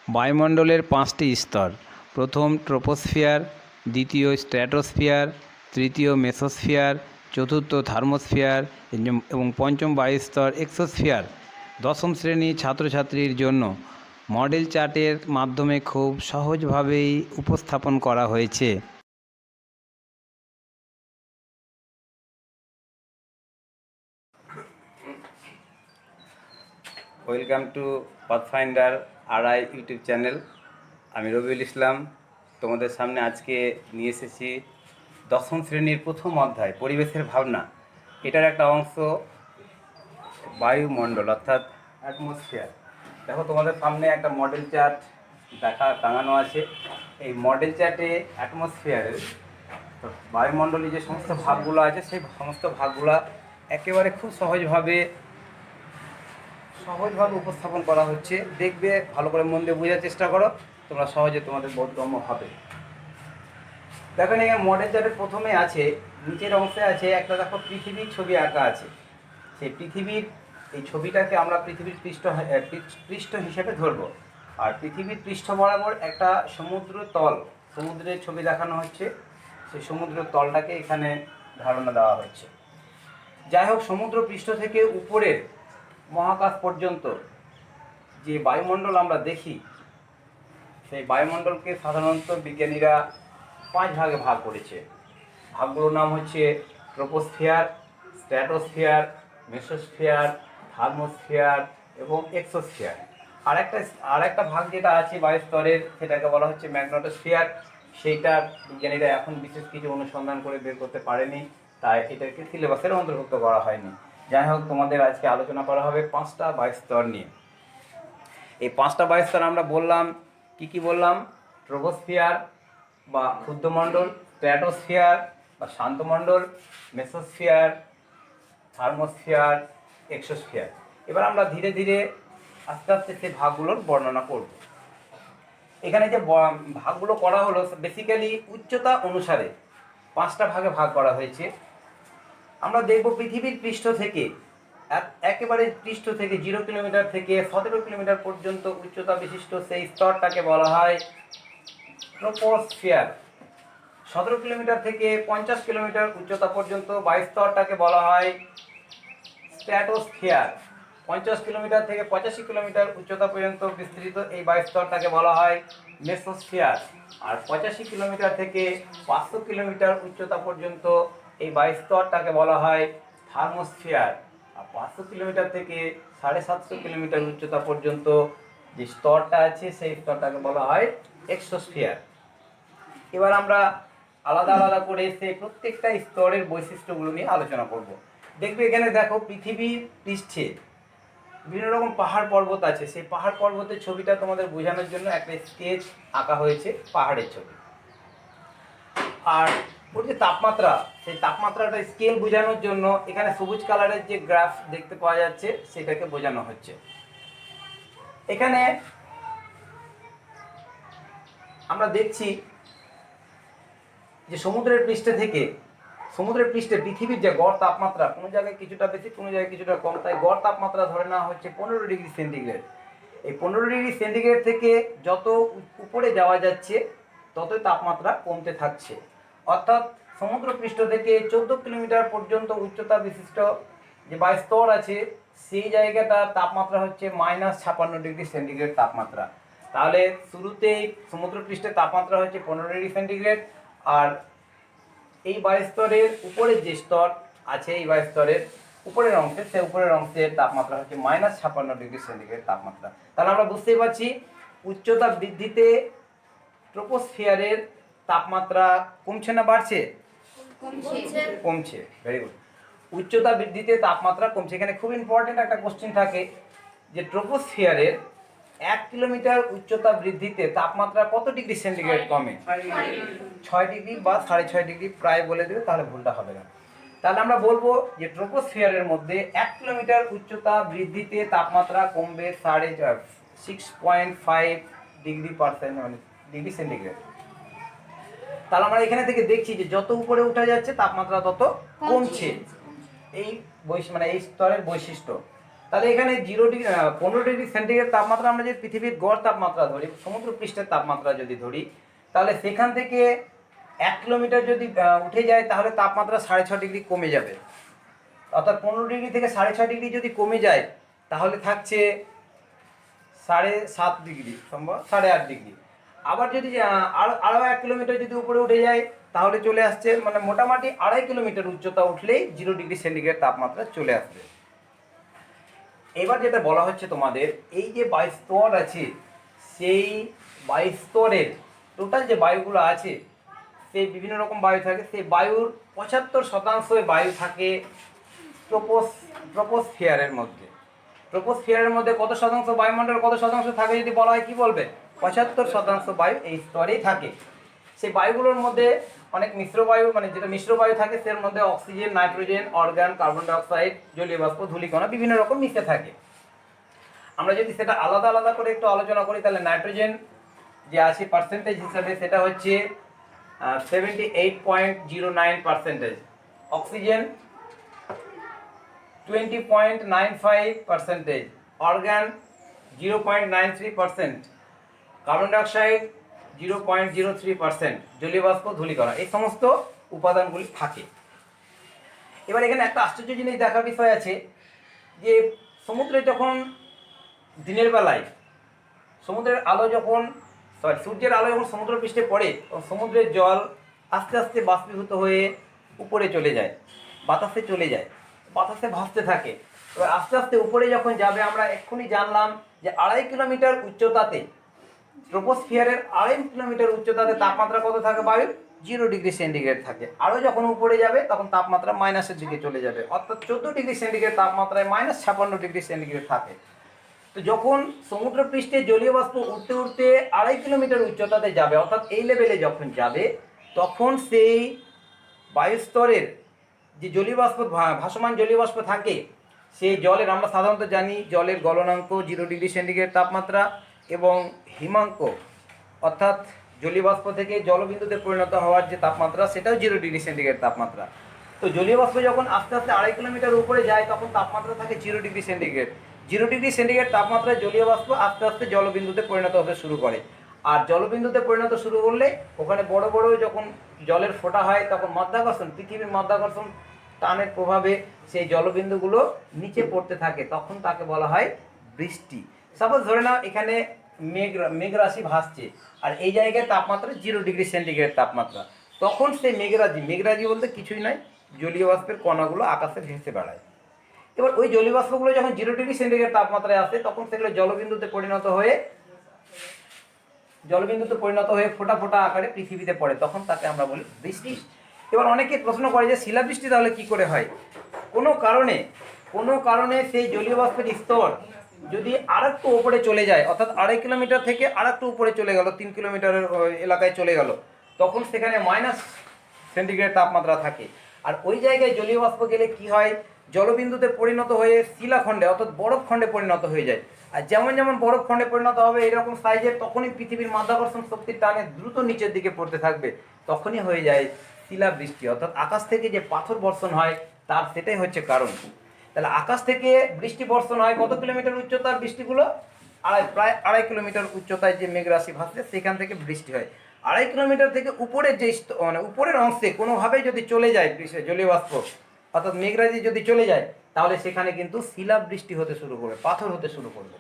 বায়ুমণ্ডলের পাঁচটি স্তর। প্রথম ট্রপোস্ফিয়ার, দ্বিতীয় স্ট্র্যাটোস্ফিয়ার, তৃতীয় মেসোস্ফিয়ার, চতুর্থ থার্মোস্ফিয়ার এবং পঞ্চম বায়ুস্তর এক্সোস্ফিয়ার। দশম শ্রেণীর ছাত্রছাত্রীর জন্য মডেল চার্টের মাধ্যমে খুব সহজভাবেই উপস্থাপন করা হয়েছে। Welcome to pathfinder RI YouTube channel. আমি রবিউল ইসলাম তোমাদের সামনে আজকে নিয়ে এসেছি দশম শ্রেণীর প্রথম অধ্যায় পরিবেশের ভাবনা। এটার একটা অংশ বায়ুমণ্ডল অর্থাৎ অ্যাটমসফিয়ার। দেখো তোমাদের সামনে একটা মডেল চার্ট টাঙানো আছে। এই মডেল চার্টে অ্যাটমসফিয়ারের বায়ুমণ্ডলে যে সমস্ত ভাগগুলো আছে সেই সমস্ত ভাগগুলো একেবারে খুব সহজভাবে উপস্থাপন করা হচ্ছে। দেখবে, ভালো করে মন দিয়ে বোঝার চেষ্টা করো, তোমরা সহজে তোমাদের বোধগম্য হবে। দেখো এখানে মডেল চার্টের প্রথমে আছে, নিচের অংশে আছে একটা, দেখো পৃথিবীর ছবি আঁকা আছে। সেই পৃথিবীর এই ছবিটাকে আমরা পৃথিবীর পৃষ্ঠ হিসেবে ধরব। আর পৃথিবীর পৃষ্ঠ বরাবর একটা সমুদ্রের ছবি দেখানো হচ্ছে। সেই সমুদ্রের তলটাকে এখানে ধারণা দেওয়া হচ্ছে। যাই হোক, সমুদ্র পৃষ্ঠ থেকে উপরের মহাকাশ পর্যন্ত যে বায়ুমণ্ডল আমরা দেখি, সেই বায়ুমণ্ডলকে সাধারণত বিজ্ঞানীরা 5 ভাগে ভাগ করেছে। ভাগগুলোর নাম হচ্ছে ট্রপোস্ফিয়ার, স্ট্র্যাটোস্ফিয়ার, মেসোস্ফিয়ার, থার্মোস্ফিয়ার এবং এক্সোস্ফিয়ার। আর একটা ভাগ যেটা আছে বায়ুস্তরের, সেটাকে বলা হচ্ছে ম্যাগনেটোস্ফিয়ার। সেইটা বিজ্ঞানীরা এখন বিশেষ কিছু অনুসন্ধান করে বের করতে পারেনি, তাই এটাকে সিলেবাসের অন্তর্ভুক্ত করা হয়নি। যাই হোক, তোমাদের আজকে আলোচনা করা হবে 5টা বায়ুস্তর নিয়ে। এই 5টা বায়ুস্তর আমরা বললাম, কি বললাম? ট্রপোস্ফিয়ার বা ক্ষুদ্রমণ্ডল, স্ট্র্যাটোস্ফিয়ার বা শান্তমণ্ডল, মেসোস্ফিয়ার, থার্মোস্ফিয়ার, এক্সোস্ফিয়ার। এবার আমরা ধীরে ধীরে আস্তে আস্তে সেই ভাগগুলোর বর্ণনা করব। এখানে যে ভাগগুলো করা হলো, বেসিক্যালি উচ্চতা অনুসারে 5টা ভাগে ভাগ করা হয়েছে। আমরা দেখব পৃথিবীর পৃষ্ঠ থেকে একেবারে পৃষ্ঠ থেকে 0 কিলোমিটার থেকে 17 কিলোমিটার পর্যন্ত উচ্চতা বিশিষ্ট সেই স্তরটাকে বলা হয় ট্রপোস্ফিয়ার। 17 কিলোমিটার থেকে 50 কিলোমিটার উচ্চতা পর্যন্ত বায়ুস্তরটাকে বলা হয় স্ট্র্যাটোস্ফিয়ার। 50 কিলোমিটার থেকে 85 কিলোমিটার উচ্চতা পর্যন্ত বিস্তৃত এই বায়ুস্তরটাকে বলা হয় মেসোস্ফিয়ার। আর 85 কিলোমিটার থেকে 500 কিলোমিটার উচ্চতা পর্যন্ত এই বায়ুস্তরটাকে বলা হয় থার্মোস্ফিয়ার। আর 500 কিলোমিটার থেকে 750 কিলোমিটার উচ্চতা পর্যন্ত যে স্তরটা আছে সেই স্তরটাকে বলা হয় এক্সোস্ফিয়ার। এবার আমরা আলাদা আলাদা করে সেই প্রত্যেকটা স্তরের বৈশিষ্ট্যগুলো নিয়ে আলোচনা করব। দেখবে এখানে দেখো, পৃথিবীর পৃষ্ঠে বিভিন্ন রকম পাহাড় পর্বত আছে। সেই পাহাড় পর্বতের ছবিটা তোমাদের বোঝানোর জন্য একটা স্কেচ আঁকা হয়েছে, পাহাড়ের ছবি। আর ওর যে তাপমাত্রা, সেই তাপমাত্রাটা স্কেল বোঝানোর জন্য এখানে সবুজ কালারের যে গ্রাফ দেখতে পাওয়া যাচ্ছে সেটাকে বোঝানো হচ্ছে। এখানে আমরা দেখছি যে সমুদ্রের পৃষ্ঠে পৃথিবীর যে গড় তাপমাত্রা, কোনো জায়গায় কিছুটা বেশি, কোনো জায়গায় কিছুটা কম, তাই গড় তাপমাত্রা ধরে নেওয়া হচ্ছে 15 ডিগ্রি সেন্টিগ্রেড। এই 15 ডিগ্রি সেন্টিগ্রেড থেকে যত উপরে যাওয়া যাচ্ছে ততই তাপমাত্রা কমতে থাকছে। অর্থাৎ সমুদ্র পৃষ্ঠ থেকে 14 কিলোমিটার পর্যন্ত উচ্চতা বিশিষ্ট যে বায়ুস্তর আছে, সেই জায়গাটার তাপমাত্রা হচ্ছে -56 ডিগ্রি সেন্টিগ্রেড তাপমাত্রা। তাহলে শুরুতেই সমুদ্র পৃষ্ঠের তাপমাত্রা হচ্ছে 15 ডিগ্রি সেন্টিগ্রেড, আর এই বায়ুস্তরের উপরের যে স্তর আছে, এই বায়ুস্তরের উপরের অংশের তাপমাত্রা হচ্ছে -56 ডিগ্রি সেন্টিগ্রেড তাপমাত্রা। তাহলে আমরা বুঝতেই পারছি উচ্চতা বৃদ্ধিতে ট্রপোস্ফিয়ারের তাপমাত্রা কমছে না বাড়ছে? কমছে। Very good. উচ্চতা বৃদ্ধিতে তাপমাত্রা কমছে। এখানে খুব ইম্পর্টেন্ট একটা কোশ্চেন থাকে যে ট্রপোস্ফিয়ারের 1 কিলোমিটার উচ্চতা বৃদ্ধিতে তাপমাত্রা কত ডিগ্রি সেন্টিগ্রেড কমে? 6 ডিগ্রি বা 6.5 ডিগ্রি, প্রায় বলে দেবে, তাহলে ভুলটা হবে না। তাহলে আমরা বলবো যে ট্রপোস্ফিয়ারের মধ্যে 1 কিলোমিটার উচ্চতা বৃদ্ধিতে তাপমাত্রা কমবে 6.5 ডিগ্রি সেন্টিগ্রেড। তাহলে আমরা এখানে থেকে দেখছি যে যত উপরে উঠা যাচ্ছে তাপমাত্রা তত কমছে। এই স্তরের বৈশিষ্ট্য। তাহলে এখানে 0 ডিগ্রি 15 ডিগ্রি সেন্টিগ্রেড তাপমাত্রা আমরা যদি পৃথিবীর গড় তাপমাত্রা ধরি, সমুদ্র পৃষ্ঠের তাপমাত্রা যদি ধরি, তাহলে সেখান থেকে 1 কিলোমিটার যদি উঠে যায় তাহলে তাপমাত্রা 6.5 ডিগ্রি কমে যাবে। অর্থাৎ 15 ডিগ্রি থেকে 6.5 ডিগ্রি যদি কমে যায় তাহলে থাকছে 7.5 ডিগ্রি, সম্ভব 8.5 ডিগ্রি। আবার যদি আরও 1 কিলোমিটার যদি উপরে উঠে যায় তাহলে চলে আসছে, মানে মোটামুটি 2.5 কিলোমিটার উচ্চতা উঠলেই 0 ডিগ্রি সেন্টিগ্রেড তাপমাত্রা চলে আসবে। এবার যেটা বলা হচ্ছে তোমাদের, এই যে 22 স্তর আছে, সেই 22 স্তরের টোটাল যে বায়ুগুলো আছে, সেই বিভিন্ন রকম বায়ু থাকে, সেই বায়ুর 75% বায়ু থাকে ট্রপোস্ফিয়ারের মধ্যে। ট্রপোস্ফিয়ারের মধ্যে কত শতাংশ বায়ুমণ্ডল, কত শতাংশ থাকে যদি বলা হয়, কি বলবে? 75% বায়ু এই স্তরেই থাকে। সেই বায়ুগুলোর মধ্যে অনেক মিশ্র বায়ু, মানে যেটা মিশ্র বায়ু থাকে, সের মধ্যে oxygen, nitrogen, organ, carbon dioxide, জলীয় বাষ্প, ধূলিকণা বিভিন্ন রকম মিশে থাকে। আমরা যদি সেটা আলাদা আলাদা করে একটু আলোচনা করি, তাহলে নাইট্রোজেন যে আছে পার্সেন্টেজ হিসাবে সেটা হচ্ছে 78.09%, অক্সিজেন 20.95%, অর্গান 0.93%, কার্বন ডাইঅক্সাইড 0.03%, জলীয় বাষ্প, ধূলিকণা, এই সমস্ত উপাদানগুলি থাকে। এবার এখানে একটা আশ্চর্য জিনিস দেখার বিষয় আছে যে সমুদ্রে যখন দিনের বেলায় সমুদ্রের আলো যখন সূর্যের আলো যখন সমুদ্র পৃষ্ঠে পড়ে, সমুদ্রের জল আস্তে আস্তে বাষ্পীভূত হয়ে উপরে চলে যায়, বাতাসে চলে যায়, বাতাসে ভাসতে থাকে। এবার আস্তে আস্তে উপরে যখন যাবে, আমরা এক্ষুনি জানলাম যে 2.5 কিলোমিটার উচ্চতাতে, ট্রপোস্ফিয়ারের 2.5 কিলোমিটার উচ্চতাতে তাপমাত্রা কত থাকে বায়ুর? 0 ডিগ্রি সেন্টিগ্রেড থাকে। আরও যখন উপরে যাবে তখন তাপমাত্রা মাইনাসের দিকে চলে যাবে, অর্থাৎ 14 ডিগ্রি সেন্টিগ্রেড তাপমাত্রায় -56 ডিগ্রি সেন্টিগ্রেড থাকে। তো যখন সমুদ্র পৃষ্ঠে জলীয় বাষ্প উঠতে উঠতে 2.5 কিলোমিটার উচ্চতাতে যাবে, অর্থাৎ এই লেভেলে যখন যাবে, তখন সেই বায়ুস্তরের যে জলীয় বাষ্প, ভাসমান জলীয় বাষ্প থাকে, সেই জলের, আমরা সাধারণত জানি জলের গলনাঙ্ক 0 ডিগ্রি সেন্টিগ্রেড তাপমাত্রা, এবং হিমাঙ্ক অর্থাৎ জলীয় বাষ্প থেকে জলবিন্দুতে পরিণত হওয়ার যে তাপমাত্রা, সেটাও 0 ডিগ্রি সেন্টিগ্রেড তাপমাত্রা। তো জলীয় বাষ্প যখন আস্তে আস্তে 2.5 কিলোমিটার উপরে যায় তখন তাপমাত্রা থাকে 0 ডিগ্রি সেন্টিগ্রেড। 0 ডিগ্রি সেন্টিগ্রেড তাপমাত্রায় জলীয় বাষ্প আস্তে আস্তে জলবিন্দুতে পরিণত হতে শুরু করে। আর জলবিন্দুতে পরিণত শুরু করলে ওখানে বড় বড় যখন জলের ফোঁটা হয়, তখন মাধ্যাকর্ষণ, পৃথিবীর মাধ্যাকর্ষণ টানের প্রভাবে সেই জলবিন্দুগুলো নিচে পড়তে থাকে, তখন তাকে বলা হয় বৃষ্টি। সাপোজ ধরে নাও এখানে মেঘরাশি ভাসছে, আর এই জায়গায় তাপমাত্রা 0 ডিগ্রি সেন্টিগ্রেড তাপমাত্রা, তখন সেই মেঘরাজি বলতে কিছুই নয়, জলীয় বাষ্পের কণাগুলো আকাশে ভেসে বেড়ায়। এবার ওই জলীয় বাষ্পগুলো যখন 0 ডিগ্রি সেন্টিগ্রেড তাপমাত্রায় আসে, তখন সেগুলো জলবিন্দুতে পরিণত হয়ে ফোঁটা ফোঁটা আকারে পৃথিবীতে পড়ে, তখন তাকে আমরা বলি বৃষ্টি। এবার অনেকে প্রশ্ন করে যে শিলাবৃষ্টি তাহলে কি করে হয়? কোনো কারণে সেই জলীয় বাষ্পের স্তর যদি আরেকটু উপরে চলে যায়, অর্থাৎ 2.5 কিলোমিটার থেকে আরেকটু উপরে চলে গেল, 3 কিলোমিটারের এলাকায় চলে গেল, তখন সেখানে -সেন্টিগ্রেড তাপমাত্রা থাকে। আর ওই জায়গায় জলীয় বাষ্প গেলে কি হয়, জলবিন্দুতে পরিণত হয়ে শিলাখণ্ডে অর্থাৎ বরফ খণ্ডে পরিণত হয়ে যায়। আর যেমন যেমন বরফ খণ্ডে পরিণত হবে এরকম সাইজের, তখনই পৃথিবীর মাধ্যাকর্ষণ শক্তির টানে দ্রুত নিচের দিকে পড়তে থাকবে, তখনই হয়ে যায় শিলাবৃষ্টি। অর্থাৎ আকাশ থেকে যে পাথর বর্ষণ হয় তার সেটাই হচ্ছে কারণ। তাহলে আকাশ থেকে বৃষ্টি বর্ষণ হয় কত কিলোমিটার উচ্চতার বৃষ্টিগুলো? প্রায় 2.5 কিলোমিটার উচ্চতায় যে মেঘরাশি ভাসছে সেখান থেকে বৃষ্টি হয়। 2.5 কিলোমিটার থেকে উপরের যে মানে উপরের অংশে কোনোভাবে যদি চলে যায় জলীয় বাষ্প, অর্থাৎ মেঘরাজি যদি চলে যায়, তাহলে সেখানে কিন্তু শিলাবৃষ্টি হতে শুরু করবে, পাথর হতে শুরু করবে।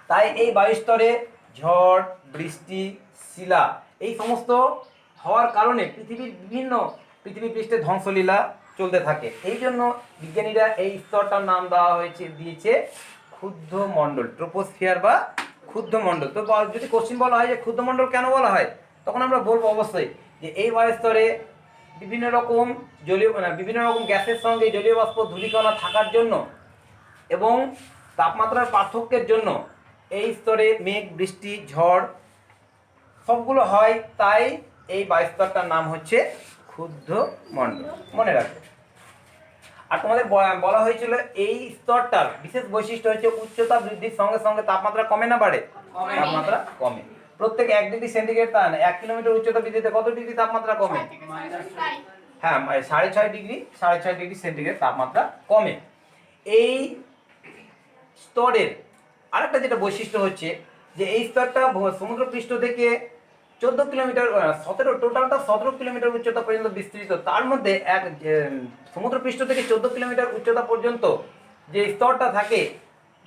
তাই এই বায়ুস্তরে ঝড়, বৃষ্টি, শিলা এই সমস্ত হওয়ার কারণে পৃথিবী পৃষ্ঠে ধ্বংসলীলা চলতে থাকে। এই জন্য বিজ্ঞানীরা এই স্তরটার নাম দিয়েছে ক্ষুদ্র মণ্ডল, ট্রপোস্ফিয়ার বা ক্ষুদ্র মণ্ডল। তো যদি কোশ্চিন বলা হয় যে ক্ষুদ্র মণ্ডল কেন বলা হয়, তখন আমরা বলবো অবশ্যই যে এই বায়ুস্তরে বিভিন্ন রকম গ্যাসের সঙ্গে জলীয় বাষ্প, ধূলিকণা থাকার জন্য এবং তাপমাত্রার পার্থক্যের জন্য এই স্তরে মেঘ, বৃষ্টি, ঝড় সবগুলো হয়। তাই এই বায়ুস্তরটার নাম হচ্ছে ক্ষুদ্র মণ্ডল, মনে রাখবে। আর তোমাদের বলা হয়েছিল এই স্তরটার বিশেষ বৈশিষ্ট্য হচ্ছে উচ্চতা বৃদ্ধির সঙ্গে সঙ্গে তাপমাত্রা কমে না বাড়ে? তাপমাত্রা কমে। প্রত্যেক 1 ডিগ্রি সেন্টিগ্রেড 1 কিলোমিটার উচ্চতা বৃদ্ধিতে কত ডিগ্রি তাপমাত্রা কমে? হ্যাঁ, 6.5 ডিগ্রি সেন্টিগ্রেড তাপমাত্রা কমে। এই স্তরের আরেকটা যেটা বৈশিষ্ট্য হচ্ছে যে এই স্তরটা সমুদ্রপৃষ্ঠ থেকে 14 কিলোমিটার 17 কিলোমিটার উচ্চতা পর্যন্ত বিস্তৃত। তার মধ্যে সমুদ্রপৃষ্ঠ থেকে 14 কিলোমিটার উচ্চতা পর্যন্ত যে স্তরটা থাকে,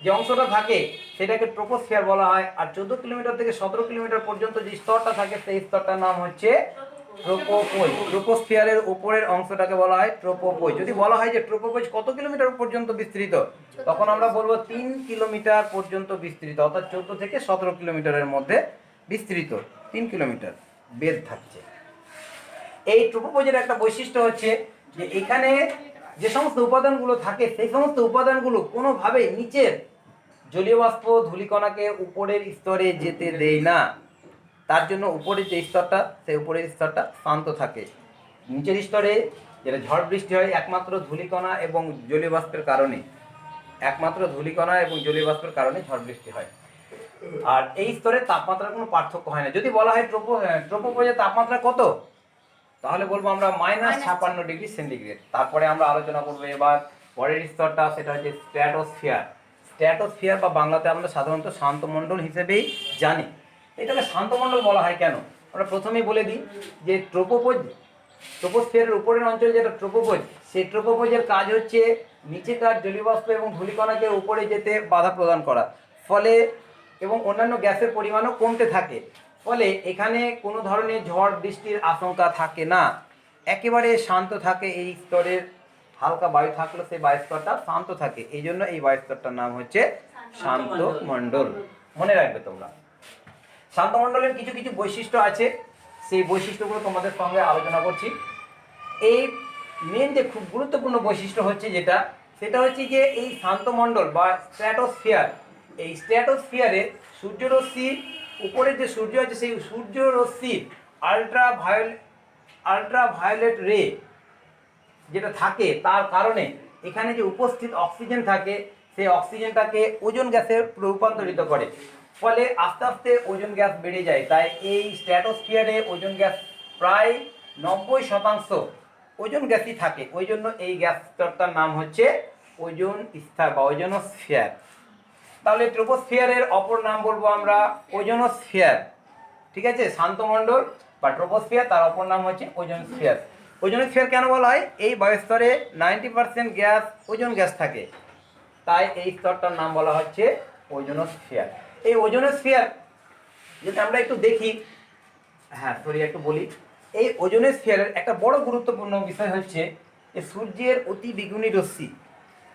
যে অংশটা থাকে সেটাকে ট্রোপোস্ফিয়ার বলা হয়। আর 14 কিলোমিটার থেকে 17 কিলোমিটার পর্যন্ত যে স্তরটা থাকে সেই স্তরটার নাম হচ্ছে ট্রোপোপোজ। ট্রোপোস্ফিয়ারের উপরের অংশটাকে বলা হয় ট্রোপোপোজ। যদি বলা হয় যে ট্রোপোপোজ কত কিলোমিটার পর্যন্ত বিস্তৃত, তখন আমরা বলবো 3 কিলোমিটার পর্যন্ত বিস্তৃত, অর্থাৎ 14 থেকে 17 কিলোমিটারের মধ্যে বিস্তৃত, 3 কিলোমিটার বেধ থাকছে। এই ট্রোপোপোজের একটা বৈশিষ্ট্য হচ্ছে যে এখানে যে সমস্ত উপাদানগুলো থাকে সেই সমস্ত উপাদানগুলো কোনোভাবেই নিচের জলীয় বাষ্প ধূলিকণাকে উপরের স্তরে যেতে দেয় না। তার জন্য উপরের যে স্তরটা সেই উপরের স্তরটা শান্ত থাকে। নিচের স্তরে যেটা ঝড় বৃষ্টি হয় একমাত্র ধূলিকণা এবং জলীয় বাষ্পের কারণে, ঝড় বৃষ্টি হয়। আর এই স্তরে তাপমাত্রার কোনো পার্থক্য হয় না। যদি বলা হয় ট্রোপোপোজের তাপমাত্রা কত, তাহলে বলবো আমরা -56°C। তারপরে আমরা আলোচনা করবো এবার পরের স্তরটা, সেটা হচ্ছে স্ট্র্যাটোস্ফিয়ার। স্ট্র্যাটোস্ফিয়ার বা বাংলাতে আমরা সাধারণত শান্তমণ্ডল হিসেবেই জানি। এটাকে শান্তমণ্ডল বলা হয় কেন, আমরা প্রথমেই বলে দিই যে ট্রোপোস্ফিয়ারের উপরের অঞ্চল যেটা ট্রোপোপোজ, সেই ট্রোপোপোজের কাজ হচ্ছে নিচেকার জলীয়বাষ্প এবং ধূলিকণাকে উপরে যেতে বাধা প্রদান করা, ফলে এবং অন্যান্য গ্যাসের পরিমাণও কমতে থাকে, ফলে এখানে কোনো ধরনের ঝড় বৃষ্টির আশঙ্কা থাকে না, একেবারে শান্ত থাকে। এই স্তরের হালকা বায়ু থাকলে সেই বায়ু স্তরটা শান্ত থাকে, এই জন্য এই বায়ু স্তরটার নাম হচ্ছে শান্তমণ্ডল। মনে রাখবে তোমরা। শান্তমণ্ডলের কিছু কিছু বৈশিষ্ট্য আছে, সেই বৈশিষ্ট্যগুলো তোমাদের সঙ্গে আলোচনা করছি। এই মেন যে খুব গুরুত্বপূর্ণ বৈশিষ্ট্য হচ্ছে সেটা হচ্ছে যে এই শান্তমণ্ডল বা স্ট্র্যাটোস্ফিয়ার, এই স্ট্র্যাটোস্ফিয়ারে সূর্যরশ্মি, উপরে যে সূর্য আছে সেই সূর্যরশ্মির আল্ট্রাভায়োলেট রে যেটা থাকে, তার কারণে এখানে যে উপস্থিত অক্সিজেন থাকে সেই অক্সিজেনটাকে ওজোন গ্যাসে রূপান্তরিত করে, ফলে আস্তে আস্তে ওজোন গ্যাস বেড়ে যায়। তাই এই স্ট্র্যাটোস্ফিয়ারে ওজোন গ্যাস প্রায় 90% ওজোন গ্যাসই থাকে। ওই জন্য এই গ্যাস স্তরটার নাম হচ্ছে ওজোন স্তর বা ওজোনোস্ফিয়ার। তাহলে ট্রোপোস্ফিয়ারের অপর নাম বলবো আমরা ওজোনোস্ফিয়ার। ঠিক আছে, শান্তমণ্ডল বা ট্রোপোস্ফিয়ার, তার অপর নাম হচ্ছে ওজোনোস্ফিয়ার। ওজোনোস্ফিয়ার কেন বলা হয়? এই বায়ুস্তরে 90% গ্যাস ওজোন গ্যাস থাকে, তাই এই স্তরটার নাম বলা হচ্ছে ওজোনোস্ফিয়ার। এই ওজোনোস্ফিয়ার যদি আমরা একটু দেখি, একটু বলি, এই ওজোনোস্ফিয়ারের একটা বড় গুরুত্বপূর্ণ বিষয় হচ্ছে যে সূর্যের অতি বেগুনি রশ্মি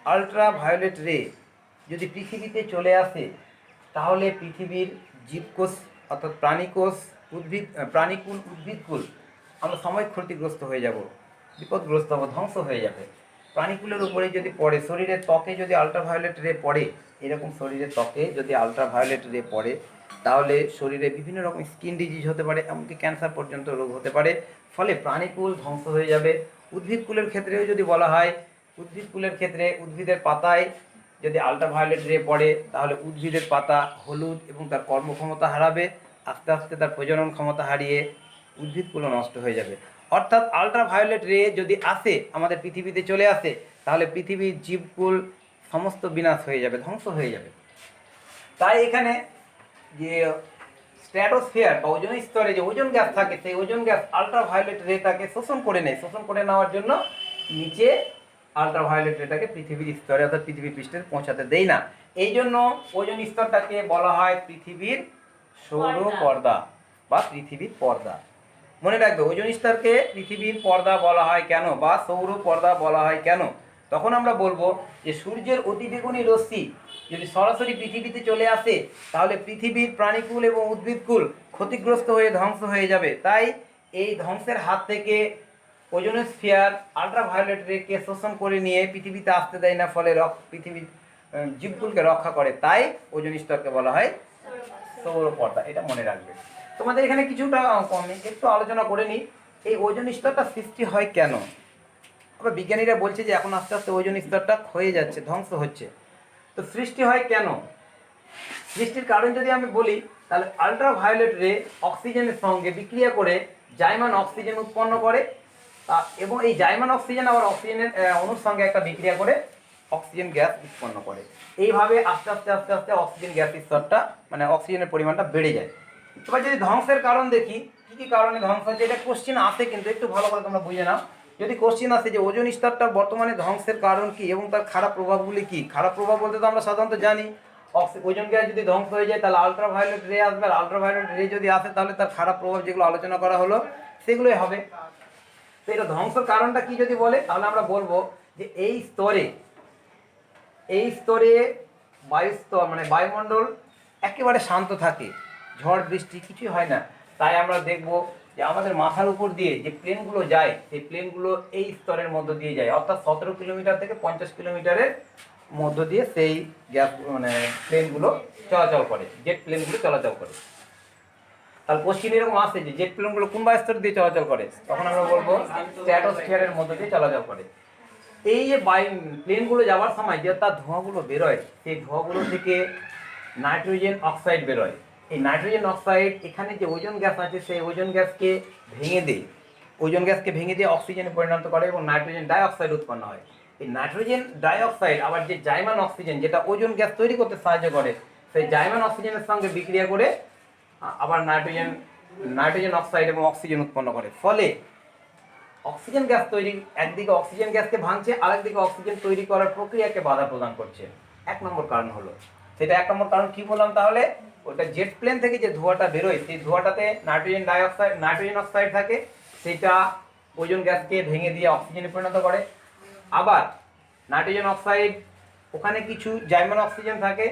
আল্ট্রাভায়োলেট রে যদি পৃথিবীতে চলে আসে, তাহলে পৃথিবীর জীবকোষ অর্থাৎ প্রাণীকোষ, প্রাণীকুল, উদ্ভিদকুল আমরা সময় ক্ষতিগ্রস্ত হয়ে যাব, বিপদগ্রস্ত হব, ধ্বংস হয়ে যাবে। প্রাণীকুলের উপরে যদি পড়ে, শরীরের ত্বকে যদি আল্ট্রাভায়োলেট রে পড়ে, এরকম শরীরের ত্বকে যদি আল্ট্রাভায়োলেট রে পড়ে, তাহলে শরীরে বিভিন্ন রকম স্কিন ডিজিজ হতে পারে, এমনকি ক্যান্সার পর্যন্ত রোগ হতে পারে, ফলে প্রাণীকুল ধ্বংস হয়ে যাবে। উদ্ভিদকুলের ক্ষেত্রেও যদি বলা হয়, উদ্ভিদকুলের ক্ষেত্রে উদ্ভিদের পাতায় যদি আল্ট্রাভায়োলেট রে পড়ে, তাহলে উদ্ভিদের পাতা হলুদ এবং তার কর্মক্ষমতা হারাবে, আস্তে আস্তে তার প্রজনন ক্ষমতা হারিয়ে উদ্ভিদকুলও নষ্ট হয়ে যাবে। অর্থাৎ আল্ট্রাভায়োলেট রে যদি আসে, আমাদের পৃথিবীতে চলে আসে, তাহলে পৃথিবীর জীবকুল সমস্ত বিনাশ হয়ে যাবে, ধ্বংস হয়ে যাবে। তাই এখানে যে স্ট্র্যাটোস্ফিয়ার বা ওজোন স্তরে যে ওজোন গ্যাস থাকে, সেই ওজোন গ্যাস আল্ট্রাভায়োলেট রেটাকে শোষণ করে নেয়। শোষণ করে নেওয়ার জন্য নিচে আল্ট্রাভায়োলেট রেটাকে পৃথিবীর স্তরে অর্থাৎ পৃথিবীর পৃষ্ঠে পৌঁছাতে দেয় না। এই জন্য ওজোন স্তরটাকে বলা হয় পৃথিবীর সৌর পর্দা বা পৃথিবীর পর্দা। মনে রাখবে, ওজোন স্তরকে পৃথিবীর পর্দা বলা হয় কেন বা সৌর পর্দা বলা হয় কেন, তখন আমরা বলবো যে সূর্যের অতিবেগুনি রশ্মি যদি সরাসরি পৃথিবীতে চলে আসে, তাহলে পৃথিবীর প্রাণীকুল এবং উদ্ভিদকুল ক্ষতিগ্রস্ত হয়ে ধ্বংস হয়ে যাবে। তাই এই ধ্বংসের হাত থেকে ওজোনোস্ফিয়ার আল্ট্রাভায়োলেট রেকে শোষণ করে নিয়ে পৃথিবীতে আসতে দেয় না, ফলে পৃথিবীর জীবকুলকে রক্ষা করে। তাই ওজোন স্তরকে বলা হয় সৌর পর্দা। এটা মনে রাখবে। তোমাদের এখানে কিছুটা একটু আলোচনা করে নিই, এই ওজোন স্তরটা সৃষ্টি হয় কেন। আবার বিজ্ঞানীরা বলছে যে এখন আস্তে আস্তে ওজোন স্তরটা ক্ষয়ে যাচ্ছে, ধ্বংস হচ্ছে। তো সৃষ্টি হয় কেন? সৃষ্টির কারণ যদি আমি বলি, তাহলে আল্ট্রাভায়োলেট রে অক্সিজেনের সঙ্গে বিক্রিয়া করে জাইমান অক্সিজেন উৎপন্ন করে, এবং এই জাইমান অক্সিজেন আবার অক্সিজেনের অণুর সঙ্গে একটা বিক্রিয়া করে অক্সিজেন গ্যাস উৎপন্ন করে। এইভাবে আস্তে আস্তে আস্তে আস্তে অক্সিজেন গ্যাস স্তরটা মানে অক্সিজেনের পরিমাণটা বেড়ে যায়। এবার যদি ধ্বংসের কারণ দেখি, কী কী কারণে ধ্বংস হচ্ছে, এটা কোশ্চেন আসে কিন্তু একটু ভালো করে তোমরা বুঝে নাও। যদি কোশ্চেন আসে যে ওজোন স্তরটা বর্তমানে ধ্বংসের কারণ কি এবং তার খারাপ প্রভাবগুলি কি, খারাপ প্রভাব বলতে তো আমরা সাধারণত জানি ওজোন গ্যাস যদি ধ্বংস হয়ে যায় তাহলে আলট্রাভায়োলেট রে আসবে, আর আলট্রাভায়োলেট রে যদি আসে তাহলে তার খারাপ প্রভাব যেগুলো আলোচনা করা হলো সেগুলোই হবে। তো এটা ধ্বংসের কারণটা কি যদি বলে তাহলে আমরা বলবো যে এই স্তরে বায়ুস্তর মানে বায়ুমণ্ডল একেবারে শান্ত থাকে, ঝড় বৃষ্টি কিছুই হয় না। তাই আমরা দেখব যে আমাদের মাথার উপর দিয়ে যে প্লেনগুলো যায় সেই প্লেনগুলো এই স্তরের মধ্য দিয়ে যায়, অর্থাৎ 17 কিলোমিটার থেকে 50 কিলোমিটারের মধ্য দিয়ে সেই গ্যাস মানে প্লেনগুলো চলাচল করে, জেট প্লেনগুলো চলাচল করে। তাহলে কোশ্চিন এরকম আসে যে জেট প্লেনগুলো কোন বায়ুস্তর দিয়ে চলাচল করে, তখন আমরা বলবো স্ট্র্যাটোস্ফিয়ারের মধ্য দিয়ে চলাচল করে। এই যে প্লেনগুলো যাওয়ার সময় যে তার ধোঁয়াগুলো বেরোয়, সেই ধোঁয়াগুলো থেকে নাইট্রোজেন অক্সাইড বেরোয়। এই নাইট্রোজেন অক্সাইড এখানে যে ওজোন গ্যাস আছে সেই ওজোন গ্যাসকে ভেঙে দিয়ে অক্সিজেনে পরিণত করে এবং নাইট্রোজেন ডাইঅক্সাইড উৎপন্ন হয়। এই নাইট্রোজেন ডাইঅক্সাইড আবার যে জাইমান অক্সিজেন যেটা ওজোন গ্যাস তৈরি করতে সাহায্য করে, সেই জাইমান অক্সিজেনের সঙ্গে বিক্রিয়া করে আবার নাইট্রোজেন অক্সাইড এবং অক্সিজেন উৎপন্ন করে। ফলে অক্সিজেন গ্যাস তৈরি, একদিকে অক্সিজেন গ্যাসকে ভাঙছে, আরেকদিকে অক্সিজেন তৈরি করার প্রক্রিয়াকে বাধা প্রদান করছে। এক নম্বর কারণ হলো সেটা। এক নম্বর কারণ কি বললাম তাহলে, ওটা জেট প্লেন থেকে যে ধোঁয়াটা বেরোয় সেই ধোঁয়াটাতে নাইট্রোজেন অক্সাইড থাকে, সেটা ওজোন গ্যাসকে ভেঙে দিয়ে অক্সিজেনে পরিণত করে। আবার নাইট্রোজেন অক্সাইড ওখানে কিছু জাইমান অক্সিজেন থাকে,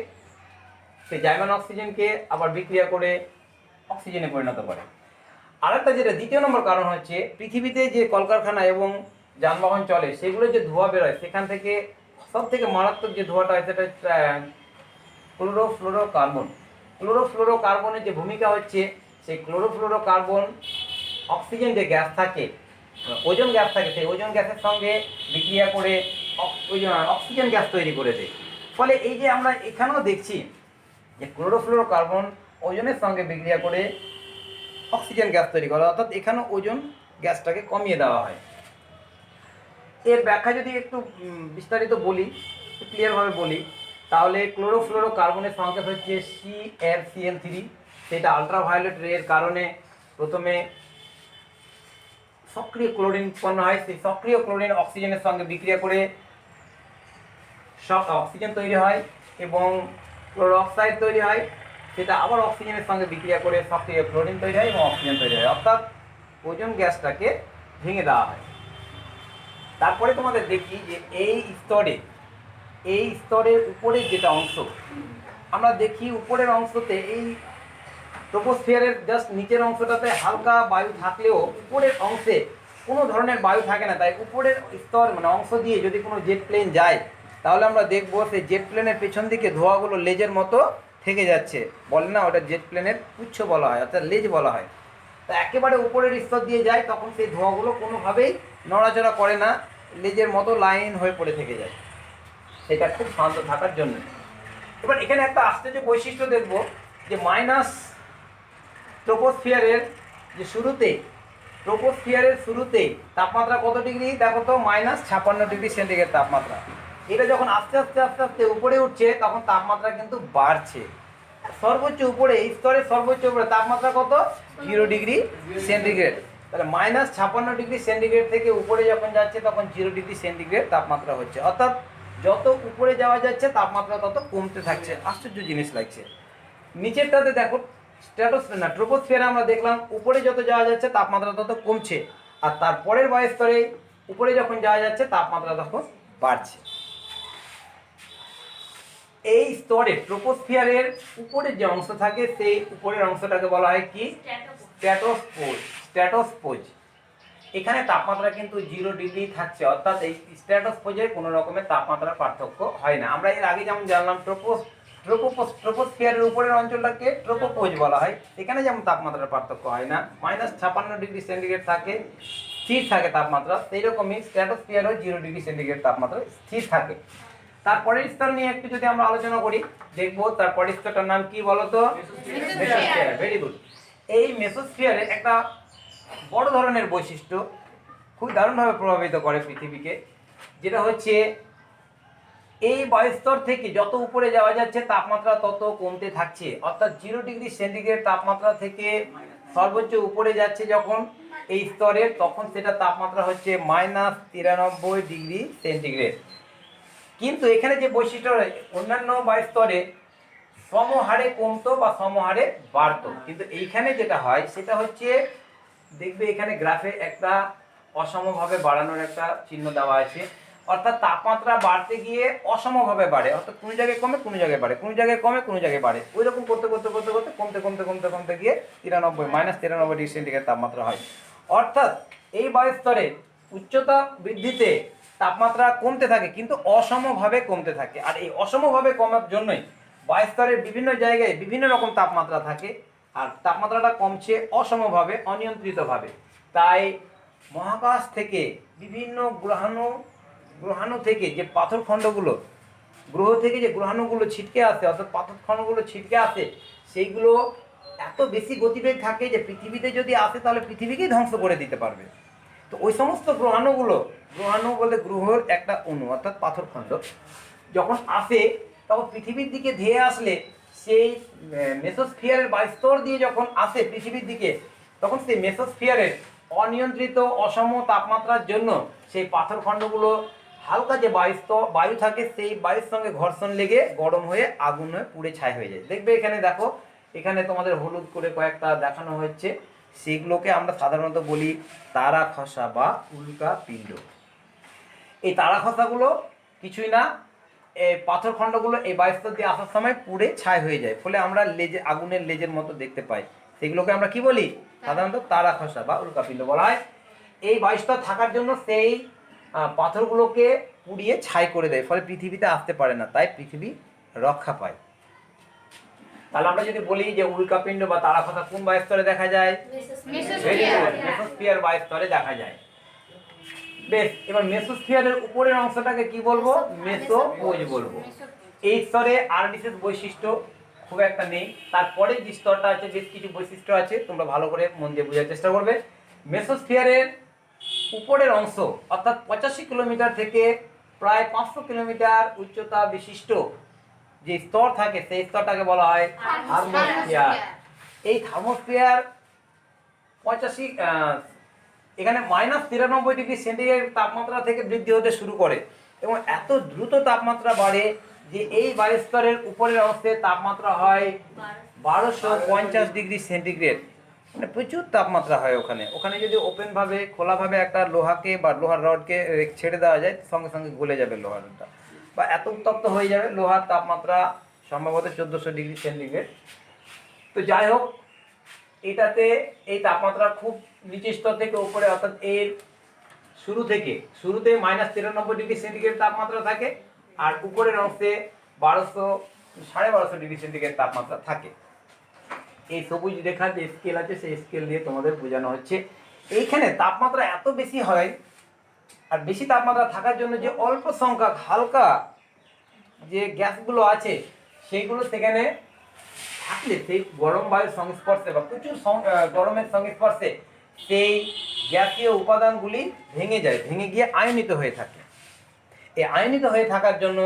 সেই জাইমান অক্সিজেনকে আবার বিক্রিয়া করে অক্সিজেনে পরিণত করে। আরেকটা যেটা দ্বিতীয় নম্বর কারণ হচ্ছে, পৃথিবীতে যে কলকারখানা এবং যানবাহন চলে সেগুলো যে ধোঁয়া বেরোয় সেখান থেকে সব থেকে মারাত্মক যে ধোঁয়াটা হয় সেটা ক্লোরোফ্লোরোকার্বনের যে ভূমিকা হচ্ছে, সেই ক্লোরোফ্লোরোকার্বন অক্সিজেন যে গ্যাস থাকে, ওজোন গ্যাস থাকে, সেই ওজোন গ্যাসের সঙ্গে বিক্রিয়া করে অক্সিজেন গ্যাস তৈরি করে দেয়। ফলে এই যে আমরা এখানেও দেখছি যে ক্লোরোফ্লোরোকার্বন ওজোনের সঙ্গে বিক্রিয়া করে অক্সিজেন গ্যাস তৈরি করে, অর্থাৎ এখানে ওজোন গ্যাসটাকে কমিয়ে দেওয়া হয়। এর ব্যাখ্যা যদি একটু বিস্তারিত বলি, ক্লিয়ারভাবে বলি, তাহলে ক্লোরোফ্লোরোকার্বনের সংকেত হচ্ছে CrCl3। সেটা আলট্রাভায়োলেট রের কারণে প্রথমে সক্রিয় ক্লোরিন উৎপন্ন হয়, সেই সক্রিয় ক্লোরিন অক্সিজেনের সঙ্গে বিক্রিয়া করে অক্সিজেন তৈরি হয় এবং ক্লোরো অক্সাইড তৈরি হয়, সেটা আবার অক্সিজেনের সঙ্গে বিক্রিয়া করে সক্রিয় ক্লোরিন তৈরি হয় এবং অক্সিজেন তৈরি হয়, অর্থাৎ ওজোন গ্যাসটাকে ভেঙে দেওয়া হয়। তারপরে তোমাদের দেখি যে এই স্তরের উপরের যেটা অংশ আমরা দেখি, উপরের অংশতে এই ট্রোপোস্ফিয়ারের জাস্ট নিচের অংশটাতে হালকা বায়ু থাকলেও উপরের অংশে কোনো ধরনের বায়ু থাকে না। তাই উপরের স্তর মানে অংশ দিয়ে যদি কোনো জেট প্লেন যায় তাহলে আমরা দেখবো সেই জেট প্লেনের পেছন দিকে ধোঁয়াগুলো লেজের মতো থেকে যাচ্ছে, বলে না ওটা জেট প্লেনের পুচ্ছ বলা হয়, অর্থাৎ লেজ বলা হয়। তা একেবারে উপরের স্তর দিয়ে যায় তখন সেই ধোঁয়াগুলো কোনোভাবেই নড়াচড়া করে না, লেজের মতো লাইন হয়ে পড়ে থেকে যায়, সেটা খুব শান্ত থাকার জন্য। এবার এখানে একটা আশ্চর্য বৈশিষ্ট্য দেখব যে ট্রোপোস্ফিয়ারের শুরুতে তাপমাত্রা কত ডিগ্রি দেখো তো, -56 ডিগ্রি সেন্টিগ্রেড তাপমাত্রা। এটা যখন আস্তে আস্তে আস্তে আস্তে উপরে উঠছে তখন তাপমাত্রা কিন্তু বাড়ছে। সর্বোচ্চ উপরে এই স্তরের সর্বোচ্চ উপরে তাপমাত্রা কত, 0 ডিগ্রি সেন্টিগ্রেড। তাহলে -56 ডিগ্রি সেন্টিগ্রেড থেকে উপরে যখন যাচ্ছে তখন 0 ডিগ্রি সেন্টিগ্রেড তাপমাত্রা হচ্ছে, অর্থাৎ যত উপরে যাওয়া যাচ্ছে তাপমাত্রা তত কমতে থাকছে। আশ্চর্য জিনিস লাগছে। নিচেরটাতে দেখো ট্রোপোস্ফিয়ারে আমরা দেখলাম উপরে যত যাওয়া যাচ্ছে তাপমাত্রা তত কমছে, আর তারপরের বায়ুস্তরে উপরে যখন যাওয়া যাচ্ছে তাপমাত্রা তখন বাড়ছে। এই স্তরে ট্রোপোস্ফিয়ারের উপরের যে অংশ থাকে সেই উপরের অংশটাকে বলা হয় কি, স্ট্র্যাটোস্পোজ। এখানে তাপমাত্রা কিন্তু 0 ডিগ্রি থাকছে, অর্থাৎ এই স্ট্র্যাটোস্পোজের কোনো রকমের তাপমাত্রার পার্থক্য হয় না। আমরা এর আগে যেমন জানলাম ট্রোপোস্ফিয়ারের উপরের অঞ্চলটাকে ট্রোপোপোজ বলা হয়, এখানে যেমন তাপমাত্রার পার্থক্য হয় না, -56 ডিগ্রি সেন্টিগ্রেড থাকে, স্থির থাকে তাপমাত্রা, সেই রকমই স্ট্র্যাটোস্ফিয়ারও 0 ডিগ্রি সেন্টিগ্রেড তাপমাত্রা স্থির থাকে। তারপরের স্তর নিয়ে একটু যদি আমরা আলোচনা করি দেখবো তারপরের স্তরটার নাম কি বলতো, মেসোস্ফিয়ার। Very good. এই মেসোস্ফিয়ারে একটা বড় ধরনের বৈশিষ্ট্য খুব দারুণভাবে প্রভাবিত করে পৃথিবীকে, যেটা হচ্ছে এই বায়ুস্তর থেকে যত উপরে যাওয়া যাচ্ছে তাপমাত্রা তত কমতে থাকছে, অর্থাৎ 0°C তাপমাত্রা থেকে সর্বোচ্চ উপরে যাচ্ছে যখন এই স্তরের, তখন সেটা তাপমাত্রা হচ্ছে -93°C। কিন্তু এখানে যে বৈশিষ্ট্য অন্যান্য বায়ুস্তরে সমহারে কমতো বা সমহারে বাড়তো, কিন্তু এইখানে যেটা হয় সেটা হচ্ছে, দেখবে এখানে গ্রাফে একটা অসমভাবে বাড়ানোর একটা চিহ্ন দেওয়া আছে, অর্থাৎ তাপমাত্রা বাড়তে গিয়ে অসমভাবে বাড়ে, অর্থাৎ কোনো জায়গায় কমে কোনো জায়গায় বাড়ে, কোনো জায়গায় কমে কোনো জায়গায় বাড়ে, ওই রকম করতে করতে করতে করতে কমতে কমতে কমতে কমতে গিয়ে -93°C তাপমাত্রা হয়। অর্থাৎ এই বায়ুস্তরে উচ্চতা বৃদ্ধিতে তাপমাত্রা কমতে থাকে, কিন্তু অসমভাবে কমতে থাকে। আর এই অসমভাবে কমার জন্যই বায়ুস্তরের বিভিন্ন জায়গায় বিভিন্ন রকম তাপমাত্রা থাকে, আর তাপমাত্রাটা কমছে অসমভাবে, অনিয়ন্ত্রিতভাবে। তাই মহাকাশ থেকে বিভিন্ন গ্রহাণু থেকে যে পাথরখণ্ডগুলো, গ্রহ থেকে যে গ্রহাণুগুলো ছিটকে আসে, অর্থাৎ পাথরখণ্ডগুলো ছিটকে আসে, সেইগুলো এত বেশি গতিবেগ থাকে যে পৃথিবীতে যদি আসে তাহলে পৃথিবীকেই ধ্বংস করে দিতে পারবে। তো ওই সমস্ত গ্রহাণু বলে গ্রহের একটা অণু, অর্থাৎ পাথরখণ্ড যখন আসে তখন পৃথিবীর দিকে ধেয়ে আসলে সেই মেসোস্ফিয়ারের বায়ুস্তর দিয়ে যখন আসে পৃথিবীর দিকে, তখন সেই মেসোস্ফিয়ারের অনিয়ন্ত্রিত অসম তাপমাত্রার জন্য সেই পাথরখণ্ডগুলো হালকা যে বায়ু থাকে সেই বায়ুর সঙ্গে ঘর্ষণ লেগে গরম হয়ে আগুন হয়ে পুড়ে ছাই হয়ে যায়। দেখবে এখানে দেখো, এখানে তোমাদের হলুদ করে কয়েকটা দেখানো হচ্ছে, সেগুলোকে আমরা সাধারণত বলি তারা খসা বা উল্কা পিণ্ড। এই তারা খসাগুলো কিছুই না, এই পাথরখণ্ডগুলো এই বায়ুস্তর দিয়ে আসার সময় পুড়ে ছাই হয়ে যায়, ফলে আমরা লেজে আগুনের লেজের মতো দেখতে পাই। সেগুলোকে আমরা কি বলি? সাধারণত তারা খসা বা উল্কাপিণ্ড বলা হয়। এই বায়ুস্তর থাকার জন্য সেই পাথরগুলোকে পুড়িয়ে ছাই করে দেয়, ফলে পৃথিবীতে আসতে পারে না, তাই পৃথিবী রক্ষা পায়। তাহলে আমরা যদি বলি যে উল্কাপিণ্ড বা তারা খসা কোন বায়ুস্তরে দেখা যায়? মেসোস্ফিয়ার বায়ুস্তরে দেখা যায়। বেশ, এবার মেসোস্ফিয়ারের উপরের অংশটাকে কি বলবো? মেসোপোজ বলবো। এই স্তরে আর বিশেষ বৈশিষ্ট্য খুব একটা নেই, তারপরে যে স্তরটা আছে বেশ কিছু বৈশিষ্ট্য আছে, তোমরা ভালো করে মন দিয়ে বোঝার চেষ্টা করবে। মেসোস্ফিয়ারের উপরের অংশ, অর্থাৎ 85 কিলোমিটার থেকে প্রায় 500 কিলোমিটার উচ্চতা বিশিষ্ট যে স্তর থাকে সেই স্তরটাকে বলা হয় থার্মোস্ফিয়ার। এই থার্মোস্ফিয়ার 85 এখানে -93°C তাপমাত্রা থেকে বৃদ্ধি হতে শুরু করে, এবং এত দ্রুত তাপমাত্রা বাড়ে যে এই বায়ুস্তরের উপরের অংশে তাপমাত্রা হয় 1250°C। মানে প্রচুর তাপমাত্রা হয় ওখানে যদি ওপেনভাবে খোলাভাবে একটা লোহাকে বা লোহার রডকে ছেড়ে দেওয়া যায়, সঙ্গে সঙ্গে গলে যাবে লোহার রডটা, বা এত উত্তপ্ত হয়ে যাবে। লোহার তাপমাত্রা সম্ভবত 1400°C। তো যাই হোক, এটাতে এই তাপমাত্রা খুব নিচের স্তর থেকে উপরে, অর্থাৎ এর শুরুতে -93°C তাপমাত্রা থাকে, আর উপরের অংশে 1200-1250°C তাপমাত্রা থাকে। এই সবুজ রেখার যে স্কেল আছে সেই স্কেল দিয়ে তোমাদের বোঝানো হচ্ছে। এইখানে তাপমাত্রা এত বেশি হয়, আর বেশি তাপমাত্রা থাকার জন্য যে অল্প সংখ্যক হালকা যে গ্যাসগুলো আছে সেইগুলো সেখানে থাকলে সেই গরম বায়ুর সংস্পর্শে বা প্রচুর গরমের সংস্পর্শে সেই গ্যাসীয় উপাদানগুলি ভেঙে গিয়ে আয়নিত হয়ে থাকে। এই আয়নিত হয়ে থাকার জন্য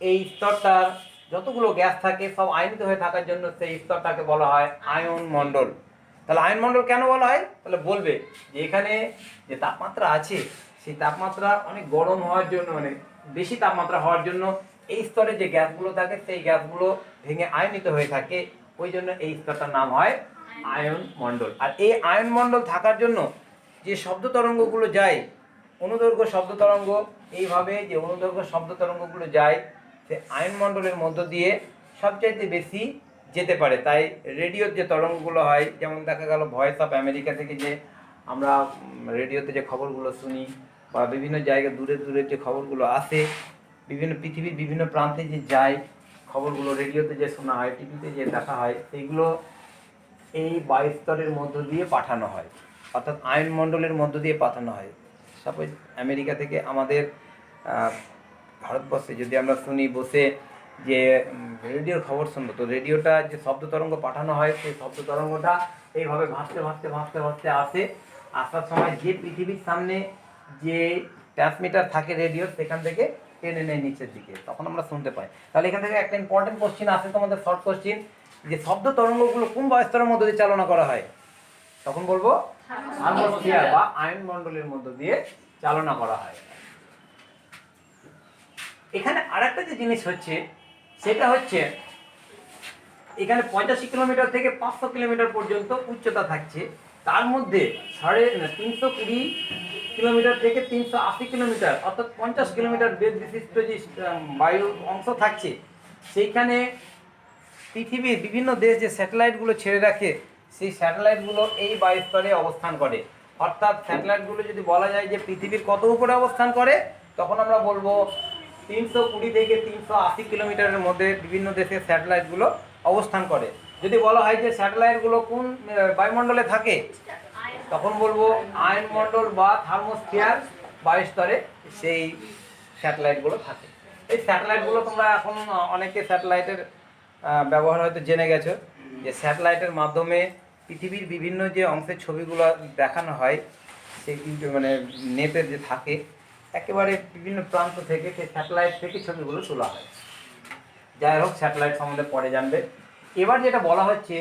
এই স্তরটার যতগুলো গ্যাস থাকে সব আয়নিত হয়ে থাকার জন্য সেই স্তরটাকে বলা হয় আয়ন মণ্ডল। তাহলে আয়ন মণ্ডল কেন বলা হয়? তাহলে বলবে যে এখানে যে তাপমাত্রা আছে সেই তাপমাত্রা অনেক গরম হওয়ার জন্য, অনেক বেশি তাপমাত্রা হওয়ার জন্য এই স্তরে যে গ্যাসগুলো থাকে সেই গ্যাসগুলো ভেঙে আয়নিত হয়ে থাকে, ওই জন্য এই স্তরটার নাম হয় আয়ন মণ্ডল। আর এই আয়ন মণ্ডল থাকার জন্য যে শব্দ তরঙ্গগুলো যায়, অনুদৈর্ঘ্য শব্দ তরঙ্গ, এইভাবে যে অনুদৈর্ঘ্য শব্দ তরঙ্গগুলো যায় সে আয়ন মণ্ডলের মধ্য দিয়ে সবচাইতে বেশি যেতে পারে। তাই রেডিওর যে তরঙ্গগুলো হয়, যেমন দেখা গেল ভয়েস অফ আমেরিকা থেকে যে আমরা রেডিওতে যে খবরগুলো শুনি, বা বিভিন্ন জায়গায় দূরে দূরে যে খবরগুলো আসে, পৃথিবীর বিভিন্ন প্রান্তে যে যায় খবরগুলো, রেডিওতে যে শোনা হয়, টিভিতে যে দেখা হয়, সেইগুলো এই বায়ুস্তরের মধ্য দিয়ে পাঠানো হয়, অর্থাৎ আয়নমণ্ডলের মধ্য দিয়ে পাঠানো হয়। সাপোজ আমেরিকা থেকে আমাদের ভারতবর্ষে যদি আমরা শুনি বসে যে রেডিওর খবর শুনবো, তো রেডিওটা যে শব্দ তরঙ্গ পাঠানো হয় সেই শব্দ তরঙ্গটা এইভাবে ভাসতে আসে। আসার সময় যে পৃথিবীর সামনে যে ট্রান্সমিটার থাকে রেডিওর, সেখান থেকে টেনে নেয় নিচের দিকে, তখন আমরা শুনতে পাই। তাহলে এখান থেকে একটা ইম্পর্টেন্ট কোশ্চিন আসে তোমাদের, শর্ট কোশ্চিন, যে শব্দ তরঙ্গগুলো কোন বায়ুস্তরের মধ্যে দিয়ে চালনা করা হয়, তখন বলবো থার্মোস্ফিয়ার বা আয়নমণ্ডলের মধ্য দিয়ে চালনা করা হয়। এখানে আরেকটা যে জিনিস হচ্ছে সেটা হচ্ছে এখানে 85 কিলোমিটার থেকে 500 কিলোমিটার পর্যন্ত উচ্চতা থাকছে, তার মধ্যে 320 কিলোমিটার থেকে 380 কিলোমিটার অর্থাৎ 50 কিলোমিটার বেগ বিশিষ্ট যে বায়ু অংশ থাকছে, সেইখানে পৃথিবীর বিভিন্ন দেশ যে স্যাটেলাইটগুলো ছেড়ে রাখে, সেই স্যাটেলাইটগুলো এই বায়ুস্তরে অবস্থান করে। অর্থাৎ স্যাটেলাইটগুলো যদি বলা যায় যে পৃথিবীর কত উপরে অবস্থান করে, তখন আমরা বলবো 320 থেকে 380 কিলোমিটারের মধ্যে বিভিন্ন দেশের স্যাটেলাইটগুলো অবস্থান করে। যদি বলা হয় যে স্যাটেলাইটগুলো কোন বায়ুমণ্ডলে থাকে, তখন বলবো আয়নমণ্ডল বা থার্মোস্ফিয়ার বায়ুস্তরে সেই স্যাটেলাইটগুলো থাকে। এই স্যাটেলাইটগুলো তোমরা এখন অনেকে স্যাটেলাইটের ব্যবহার হয়তো জেনে গেছো, যে স্যাটেলাইটের মাধ্যমে পৃথিবীর বিভিন্ন যে অংশের ছবিগুলো দেখানো হয়, সেই মানে নেটের যে থাকে, একেবারে বিভিন্ন প্রান্ত থেকে সেই স্যাটেলাইট থেকে ছবিগুলো তোলা হয়। যাই হোক, স্যাটেলাইট সম্বন্ধে পরে জানবে। এবার যেটা বলা হচ্ছে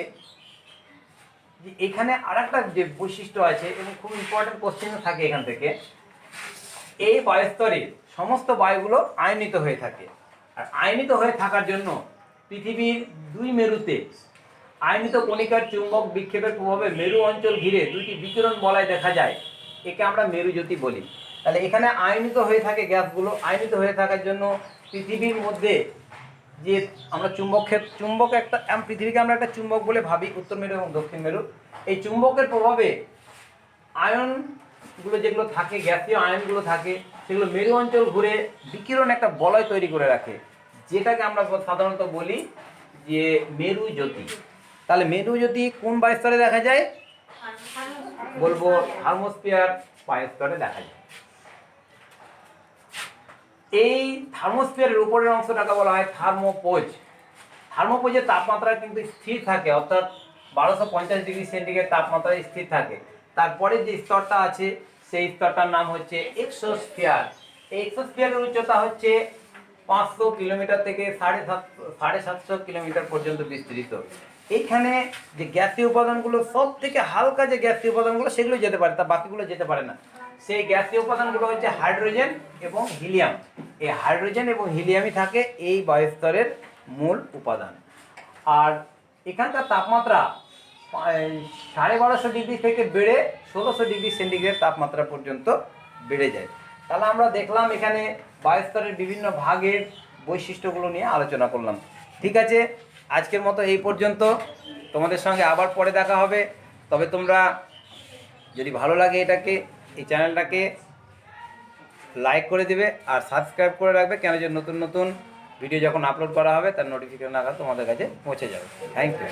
যে এখানে আরেকটা যে বৈশিষ্ট্য আছে এবং খুব ইম্পর্টেন্ট কোশ্চেনও থাকে এখান থেকে, এই বায়ুস্তরে সমস্ত বায়ুগুলো আয়নিত হয়ে থাকে। আর আয়নিত হয়ে থাকার জন্য পৃথিবীর দুই মেরুতে আয়নিত কণিকার চুম্বক বিক্ষেপের প্রভাবে মেরু অঞ্চল ঘিরে দুইটি বিকিরণ বলয় দেখা যায়, একে আমরা মেরুজ্যোতি বলি। তাহলে এখানে আয়নিত হয়ে থাকে গ্যাসগুলো, আয়নিত হয়ে থাকার জন্য পৃথিবীর মধ্যে যে আমরা চুম্বক একটা পৃথিবীকে আমরা একটা চুম্বক বলে ভাবি, উত্তর মেরু এবং দক্ষিণ মেরু। এই চুম্বকের প্রভাবে আয়নগুলো যেগুলো থাকে, গ্যাসীয় আয়নগুলো থাকে, সেগুলো মেরু অঞ্চল ঘুরে বিকিরণ একটা বলয় তৈরি করে রাখে, যেটাকে আমরা সাধারণত বলি যে মেরুজ্যোতি। তাহলে মেরুজ্যোতি কোন বায়ুস্তরে দেখা যায়, বলবো থার্মোস্ফিয়ার বায়ুস্তরে দেখা যায়। এই থার্মোস্ফিয়ারের উপরের অংশটাকে বলা হয় থার্মোপোজ। থার্মোপোজের তাপমাত্রা কিন্তু স্থির থাকে, অর্থাৎ 1250 ডিগ্রি সেন্টিগ্রেড তাপমাত্রায় স্থির থাকে। তারপরে যে স্তরটা আছে সেই স্তরটার নাম হচ্ছে এক্সোস্ফিয়ার। এই এক্সোস্ফিয়ারের উচ্চতা হচ্ছে 500 কিলোমিটার থেকে 750 কিলোমিটার পর্যন্ত বিস্তৃত। এইখানে যে গ্যাসীয় উপাদানগুলো, সব থেকে হালকা যে গ্যাসীয় উপাদানগুলো সেগুলো যেতে পারে, তা বাকিগুলো যেতে পারে না। সেই গ্যাসীয় উপাদানগুলো হচ্ছে হাইড্রোজেন এবং হিলিয়াম। এই হাইড্রোজেন এবং হিলিয়ামই থাকে এই বায়ুস্তরের মূল উপাদান। আর এখানকার তাপমাত্রা 1250 ডিগ্রি থেকে বেড়ে 1600 ডিগ্রি সেন্টিগ্রেড তাপমাত্রা পর্যন্ত বেড়ে যায়। তাহলে আমরা দেখলাম এখানে বায়ুস্তরের বিভিন্ন ভাগের বৈশিষ্ট্যগুলো নিয়ে আলোচনা করলাম। ঠিক আছে, আজকের মতো এই পর্যন্ত। তোমাদের সঙ্গে আবার পরে দেখা হবে। তবে তোমরা যদি ভালো লাগে এটাকে, এই চ্যানেলটাকে লাইক করে দিবে আর সাবস্ক্রাইব করে রাখবে, কেন যে নতুন নতুন ভিডিও যখন আপলোড করা হবে তার নোটিফিকেশন আকারে তোমাদের কাছে পৌঁছে যাবে। Thank you.